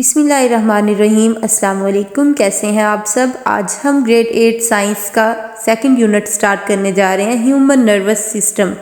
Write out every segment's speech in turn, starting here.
बिस्मिल्लाहिर्रहमानिर्रहीम। अस्सलाम वालेकुम। कैसे हैं आप सब। आज हम ग्रेड 8 साइंस का सेकंड यूनिट स्टार्ट करने जा रहे हैं, ह्यूमन नर्वस सिस्टम।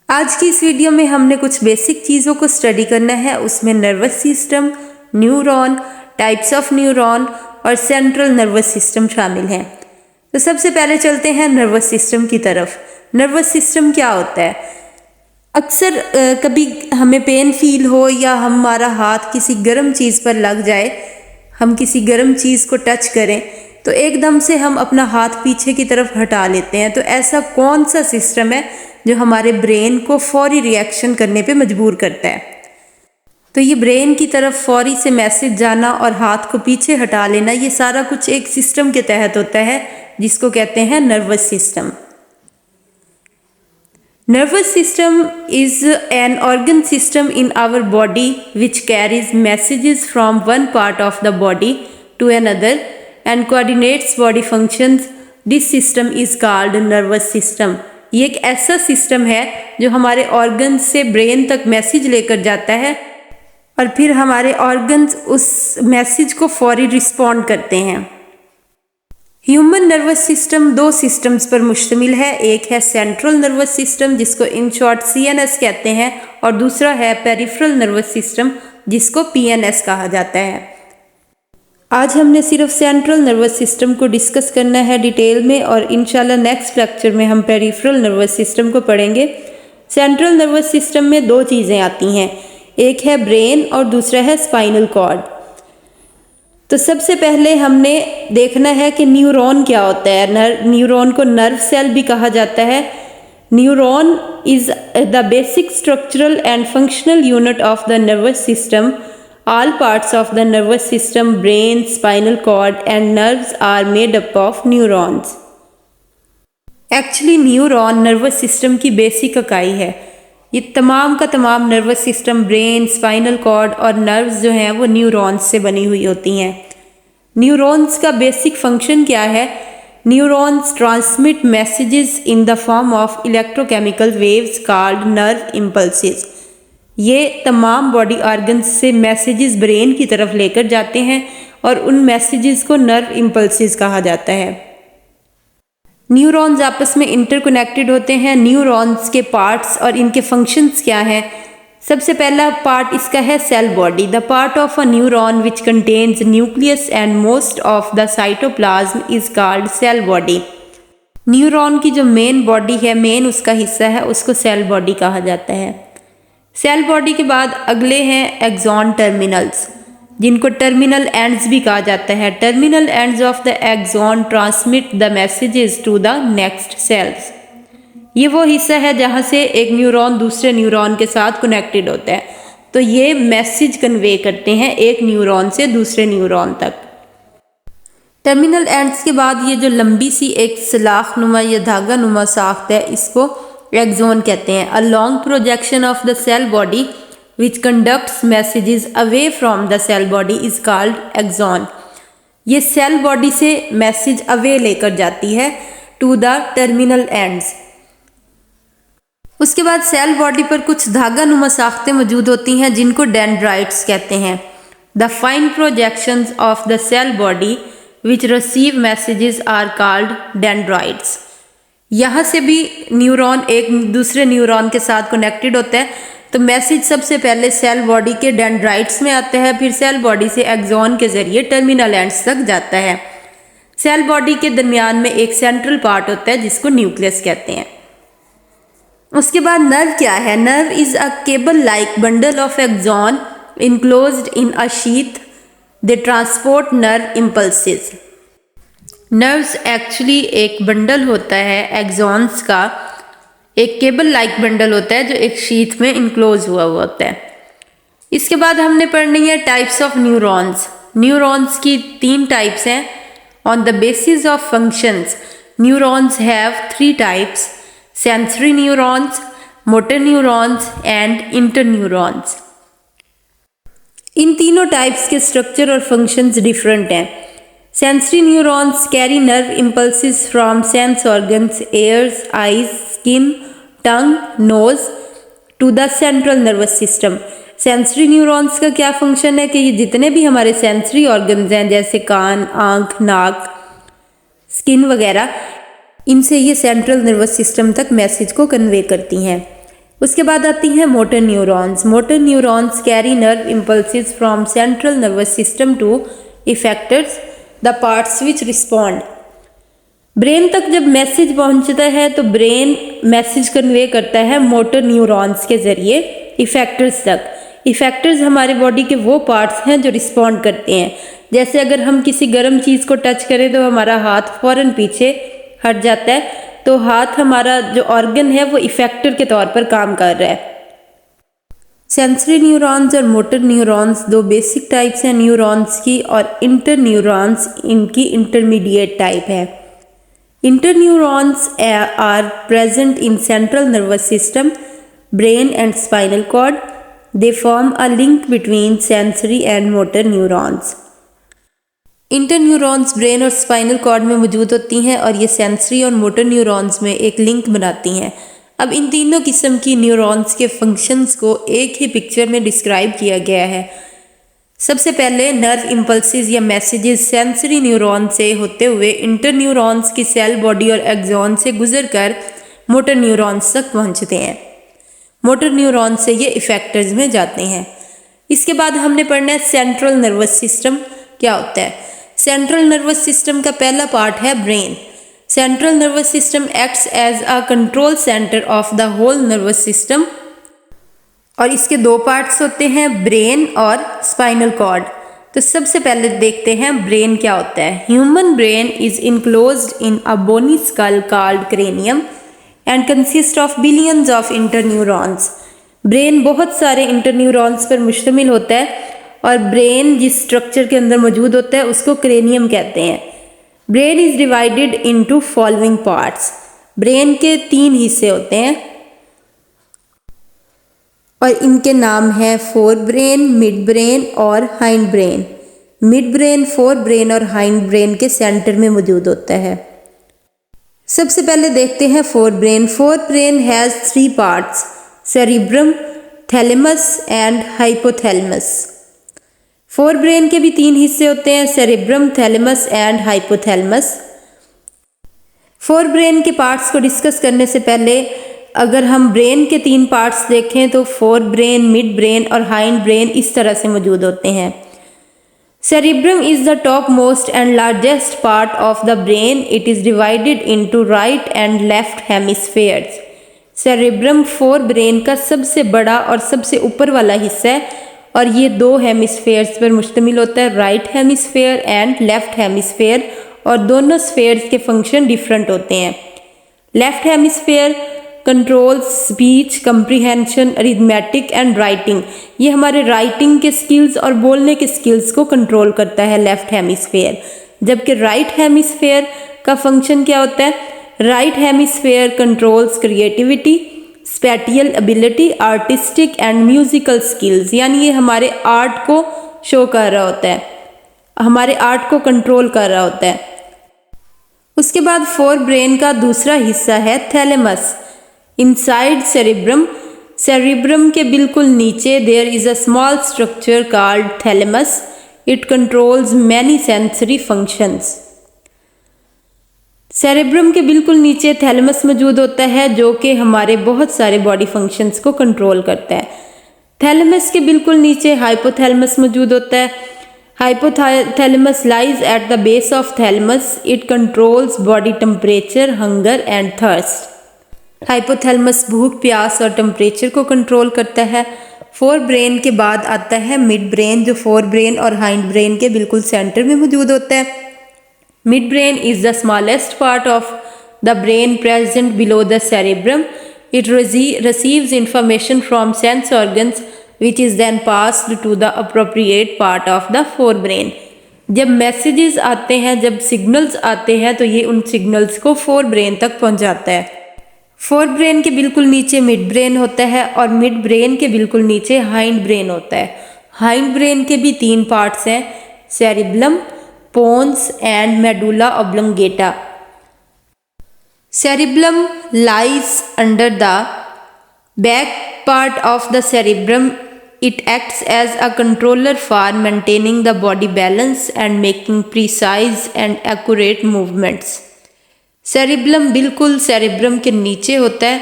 आज की इस वीडियो में हमने कुछ बेसिक चीज़ों को स्टडी करना है। उसमें nervous system, neuron, types of neuron और सेंट्रल नर्वस सिस्टम शामिल हैं। तो सबसे पहले चलते हैं नर्वस सिस्टम की तरफ। नर्वस सिस्टम क्या होता है? अक्सर कभी हमें पेन फील हो या हमारा हाथ किसी गर्म चीज़ पर लग जाए, हम किसी गर्म चीज़ को टच करें तो एकदम से हम अपना हाथ पीछे की तरफ हटा लेते हैं। तो ऐसा कौन सा सिस्टम है जो हमारे ब्रेन को फौरी रिएक्शन करने पे मजबूर करता है? तो ये ब्रेन की तरफ फौरी से मैसेज जाना और हाथ को पीछे हटा लेना, ये सारा कुछ एक सिस्टम के तहत होता है जिसको कहते हैं nervous system. Nervous system is an organ system in our body which carries messages from one part of the body to another and coordinates body functions. This system is called nervous system. ये एक ऐसा system है जो हमारे organs से brain तक message लेकर जाता है और फिर हमारे ऑर्गन्स उस मैसेज को फौरी रिस्पॉन्ड करते हैं। ह्यूमन नर्वस सिस्टम दो सिस्टम्स पर मुश्तमिल है। एक है सेंट्रल नर्वस सिस्टम जिसको इन शॉर्ट CNS कहते हैं और दूसरा है पेरिफेरल नर्वस सिस्टम जिसको PNS कहा जाता है। आज हमने सिर्फ सेंट्रल नर्वस सिस्टम को डिस्कस करना है डिटेल में और इंशाल्लाह नेक्स्ट लेक्चर में हम पेरिफेरल नर्वस सिस्टम को पढ़ेंगे। सेंट्रल नर्वस सिस्टम में दो चीज़ें आती हैं, एक है ब्रेन और दूसरा है स्पाइनल कॉर्ड। तो सबसे पहले हमने देखना है कि न्यूरॉन क्या होता है। न्यूरॉन को नर्व सेल भी कहा जाता है। Neuron is the basic structural and functional unit of the nervous system. All parts of the nervous system, brain, spinal cord and nerves are made up of neurons. Actually neuron nervous system की basic इकाई है। ये तमाम का तमाम nervous system, brain, spinal cord और nerves जो हैं वो न्यूरॉन्स से बनी हुई होती हैं। न्यूरॉन्स का बेसिक फंक्शन क्या है? Neurons transmit messages in the form of electrochemical waves called nerve impulses. ये तमाम बॉडी ऑर्गन्स से मैसेजेस ब्रेन की तरफ लेकर जाते हैं और उन मैसेजेस को नर्व इम्पल्सेस कहा जाता है। न्यूरॉन्स आपस में इंटरकनेक्टेड होते हैं। न्यूरॉन्स के पार्ट्स और इनके फंक्शंस क्या हैं? सबसे पहला पार्ट इसका है cell body. The part of a neuron which contains nucleus and most of the cytoplasm is called cell body. Neuron की जो मेन बॉडी है, मेन उसका हिस्सा है, उसको सेल बॉडी कहा जाता है। सेल बॉडी के बाद अगले हैं एक्सॉन टर्मिनल्स, जिनको टर्मिनल एंड्स भी कहा जाता है। Terminal ends of the axon transmit the messages to the next cells. ये वो हिस्सा है जहाँ से एक न्यूरॉन दूसरे न्यूरॉन के साथ कनेक्टेड होता है, तो ये मैसेज कन्वे करते हैं एक न्यूरॉन से दूसरे न्यूरॉन तक। टर्मिनल एंड्स के बाद ये जो लंबी सी एक सलाख नुमा या धागा नुमा साख्त है, इसको एक्सॉन कहते हैं। A long projection of the cell body which conducts messages away from the cell body is called axon. ये सेल बॉडी से मैसेज अवे लेकर जाती है टू द टर्मिनल एंड्स। उसके बाद सेल बॉडी पर कुछ धागा नुमा साख्तें मौजूद होती हैं जिनको डेंड्राइट्स कहते हैं। The fine projections of the cell body which receive messages are called dendrites. यहाँ से भी न्यूरॉन एक दूसरे न्यूरॉन के साथ कनेक्टेड होता है, तो मैसेज सबसे पहले सेल बॉडी के डेंड्राइट्स में आता है, फिर सेल बॉडी से एक्सॉन के जरिए टर्मिनल एंड्स तक जाता है। सेल बॉडी के दरमियान में एक सेंट्रल पार्ट होता है जिसको न्यूक्लियस कहते हैं। उसके बाद नर्व क्या है? Nerve is a cable like bundle of axon enclosed in a sheath. They transport nerve impulses. Nerves actually एक बंडल होता है एक्सॉन्स का, एक केबल लाइक बंडल होता है जो एक शीट में इनक्लोज हुआ होता है। इसके बाद हमने पढ़नी है टाइप्स ऑफ न्यूरॉन्स। न्यूरॉन्स की 3 टाइप्स हैं। On the basis of functions neurons have 3 types: sensory neurons, motor neurons and interneurons. इन तीनों टाइप्स के स्ट्रक्चर और फंक्शंस डिफरेंट हैं। Sensory neurons carry nerve impulses from sense organs, ears, eyes, skin, tongue, nose to the central nervous system. Sensory neurons का क्या function है कि ये जितने भी हमारे सेंसरी ऑर्गन्स हैं जैसे कान, आंख, नाक, स्किन वगैरह, इनसे ये सेंट्रल नर्वस सिस्टम तक मैसेज को कन्वे करती हैं। उसके बाद आती हैं motor neurons. Motor neurons carry nerve impulses from central nervous system to effectors the parts which respond. Brain तक जब मैसेज पहुंचता है तो ब्रेन मैसेज कन्वे करता है मोटर न्यूरॉन्स के जरिए इफेक्टर्स तक। इफेक्टर्स हमारे बॉडी के वो पार्ट्स हैं जो रिस्पॉन्ड करते हैं। जैसे अगर हम किसी गर्म चीज़ को टच करें तो हमारा हाथ फौरन पीछे हट जाता है, तो हाथ हमारा जो ऑर्गन है वो इफेक्टर के तौर पर काम कर रहा है। सेंसरी न्यूरॉन्स और मोटर न्यूरॉन्स दो बेसिक टाइप्स हैं न्यूरॉन्स की, और इंटर न्यूरॉन्स इनकी इंटरमीडिएट टाइप है। Interneurons are present in central nervous system, brain and spinal cord. They form a link between sensory and motor neurons. Interneurons brain और spinal cord में मौजूद होती हैं और ये सेंसरी और मोटर न्यूरॉन्स में एक लिंक बनाती हैं। अब इन तीनों किस्म की न्यूरॉन्स के फंक्शंस को एक ही पिक्चर में डिस्क्राइब किया गया है। सबसे पहले नर्व इम्पल्सेस या मैसेजेस सेंसरी न्यूरॉन से होते हुए इंटर न्यूरॉन्स की सेल बॉडी और एक्सॉन से गुजरकर मोटर न्यूरॉन्स तक पहुंचते हैं। मोटर न्यूरॉन से ये इफेक्टर्स में जाते हैं। इसके बाद हमने पढ़ना है सेंट्रल नर्वस सिस्टम क्या होता है। सेंट्रल नर्वस सिस्टम का पहला पार्ट है brain. Central nervous system acts as a control centre of the whole nervous system, और इसके दो पार्ट्स होते हैं, ब्रेन और स्पाइनल कॉर्ड। तो सबसे पहले देखते हैं ब्रेन क्या होता है। Human brain is enclosed in a bony skull called cranium and consist of billions of interneurons. Brain बहुत सारे इंटरन्यूरॉन्स पर मुश्तमिल होता है और ब्रेन जिस स्ट्रक्चर के अंदर मौजूद होता है उसको क्रेनियम कहते हैं। Brain is divided into following parts. Brain के 3 हिस्से होते हैं और इनके नाम है फोर ब्रेन, मिड ब्रेन और hind brain. Mid brain fore brain और हाइंड ब्रेन के सेंटर में मौजूद होता है। सबसे पहले देखते हैं fore brain. Fore brain has 3 parts, cerebrum, thalamus and hypothalamus. Fore brain के भी 3 हिस्से होते हैं, cerebrum, thalamus and hypothalamus. Fore brain के पार्ट्स को डिस्कस करने से पहले अगर हम ब्रेन के 3 पार्ट्स देखें तो फोर ब्रेन, मिड ब्रेन और हाइंड ब्रेन इस तरह से मौजूद होते हैं। Cerebrum is the top most and largest part of the brain. It is divided into right and left hemispheres. Cerebrum fore brain का सबसे बड़ा और सबसे ऊपर वाला हिस्सा है और ये 2 हेमिस्फेयर्स पर मुश्तमिल होता है, right hemisphere and left hemisphere, और दोनों स्फेयर्स के फंक्शन डिफरेंट होते हैं। Left hemisphere controls speech, comprehension, arithmetic and writing. ये हमारे राइटिंग के स्किल्स और बोलने के स्किल्स को कंट्रोल करता है लेफ्ट हेमिस्फेयर। जबकि राइट हेमिस्फेयर का फंक्शन क्या होता है? Right hemisphere controls creativity, spatial ability, artistic and musical skills. यानी ये हमारे आर्ट को शो कर रहा होता है, हमारे आर्ट को कंट्रोल कर रहा होता है। उसके बाद फोर ब्रेन का दूसरा हिस्सा है थैलेमस। इनसाइड सेरिब्रम, सेरिब्रम के बिल्कुल नीचे there is a small structure called thalamus. It controls many sensory functions. Cerebrum के बिल्कुल नीचे थैलेमस मौजूद होता है जो कि हमारे बहुत सारे बॉडी फंक्शंस को कंट्रोल करता है। थैलेमस के बिल्कुल नीचे हाइपोथैलेमस मौजूद होता है। Hypothalamus lies at the base of thalamus. It controls body temperature, hunger and thirst. Hypothalamus भूख, प्यास और टेम्परेचर को कंट्रोल करता है। फोर ब्रेन के बाद आता है मिड ब्रेन जो फोर ब्रेन और हाइंड ब्रेन के बिल्कुल सेंटर में मौजूद होता है। Mid brain is the smallest part of the brain present below the cerebrum. It receives information from sense organs which is then passed to the appropriate part of the forebrain. जब messages आते हैं, जब signals आते हैं तो ये उन signals को फोर ब्रेन तक पहुंचाता है। फोर ब्रेन के बिल्कुल नीचे मिड ब्रेन होता है और मिड ब्रेन के बिल्कुल नीचे हाइंड ब्रेन होता है। हाइंड ब्रेन के भी 3 पार्ट्स हैं, cerebellum, pons and medulla oblongata. Cerebellum lies under the back part of the cerebrum It acts as a controller for maintaining the body balance and making precise and accurate movements. Cerebellum बिल्कुल cerebrum के नीचे होता है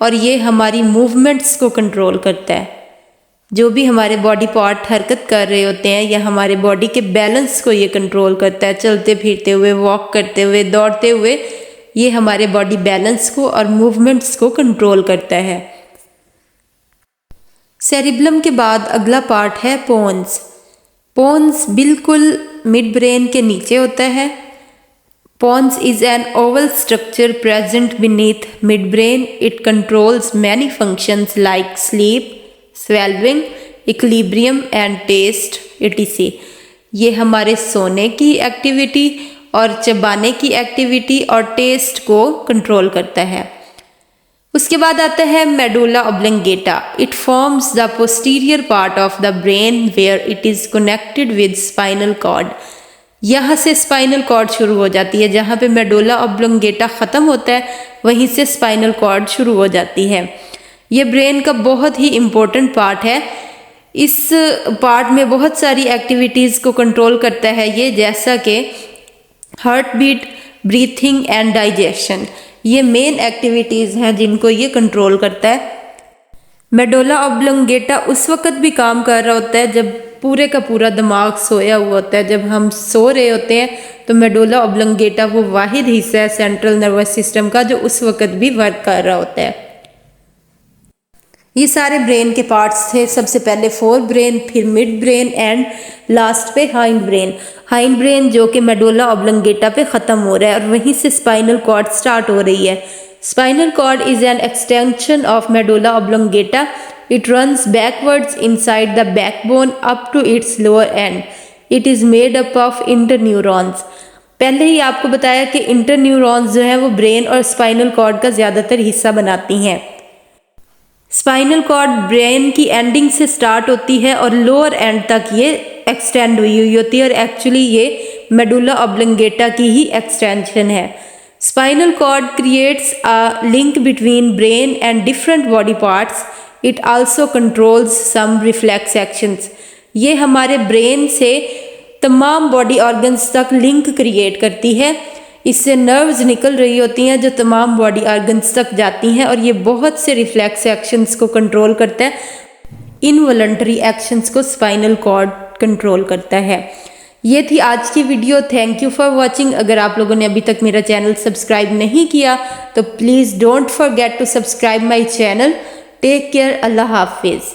और ये हमारी movements को control करता है। जो भी हमारे बॉडी पार्ट हरकत कर रहे होते हैं या हमारे बॉडी के बैलेंस को ये कंट्रोल करता है। चलते फिरते हुए, वॉक करते हुए, दौड़ते हुए ये हमारे बॉडी बैलेंस को और मूवमेंट्स को कंट्रोल करता है। सेरिब्लम के बाद अगला पार्ट है पोन्स। पोन्स बिल्कुल मिड ब्रेन के नीचे होता है। Pons is an oval structure present beneath midbrain. It controls many functions like sleep, swallowing, equilibrium and taste etc. ये हमारे सोने की एक्टिविटी और चबाने की एक्टिविटी और टेस्ट को कंट्रोल करता है। उसके बाद आता है medulla oblongata. It forms the posterior part of the brain where it is connected with spinal cord. यहाँ से स्पाइनल कॉर्ड शुरू हो जाती है। जहाँ पे मेडुला ऑब्लिंगेटा ख़त्म होता है वहीं से स्पाइनल कॉर्ड शुरू हो जाती है। ये ब्रेन का बहुत ही इम्पोर्टेंट पार्ट है। इस पार्ट में बहुत सारी एक्टिविटीज़ को कंट्रोल करता है ये, जैसा कि heart beat, breathing and digestion. ये मेन एक्टिविटीज़ हैं जिनको ये कंट्रोल करता है। मेडुला ऑब्लिंगेटा उस वक्त भी काम कर रहा होता है जब पूरे का पूरा दिमाग सोया हुआ होता है। जब हम सो रहे होते हैं तो मेडुला ऑब्लिंगेटा वो वाहिद हिस्सा है सेंट्रल नर्वस सिस्टम का जो उस वक्त भी वर्क कर रहा होता है। ये सारे ब्रेन के पार्ट्स थे। सबसे पहले फोर ब्रेन, फिर मिड ब्रेन एंड लास्ट पे हाइंड ब्रेन। हाइंड ब्रेन जो कि मेडुला ऑब्लिंगेटा पे ख़त्म हो रहा है और वहीं से स्पाइनल कॉर्ड स्टार्ट हो रही है। Spinal cord is an extension of medulla oblongata. It runs backwards inside the backbone up to its lower end. It is made up of interneurons. पहले ही आपको बताया कि इंटरन्यूरॉन्स जो हैं वो ब्रेन और स्पाइनल कॉर्ड का ज़्यादातर हिस्सा बनाती हैं। स्पाइनल कॉर्ड ब्रेन की एंडिंग से स्टार्ट होती है और लोअर एंड तक ये एक्सटेंड हुई होती है और एक्चुअली ये मेडुला ऑब्लिंगेटा की ही एक्सटेंशन है। Spinal cord creates a link between brain and different body parts. It also controls some reflex actions. ये हमारे ब्रेन से तमाम बॉडी ऑर्गन्स तक लिंक क्रिएट करती है। इससे नर्व्स निकल रही होती हैं जो तमाम बॉडी ऑर्गन्स तक जाती हैं और ये बहुत से रिफ्लेक्स एक्शंस को कंट्रोल करता है। इनवॉलंटरी एक्शंस को स्पाइनल कॉर्ड कंट्रोल करता है। ये थी आज की video. Thank you for watching. अगर आप लोगों ने अभी तक मेरा चैनल सब्सक्राइब नहीं किया तो please don't forget to subscribe my channel. Take care. Allah Hafiz.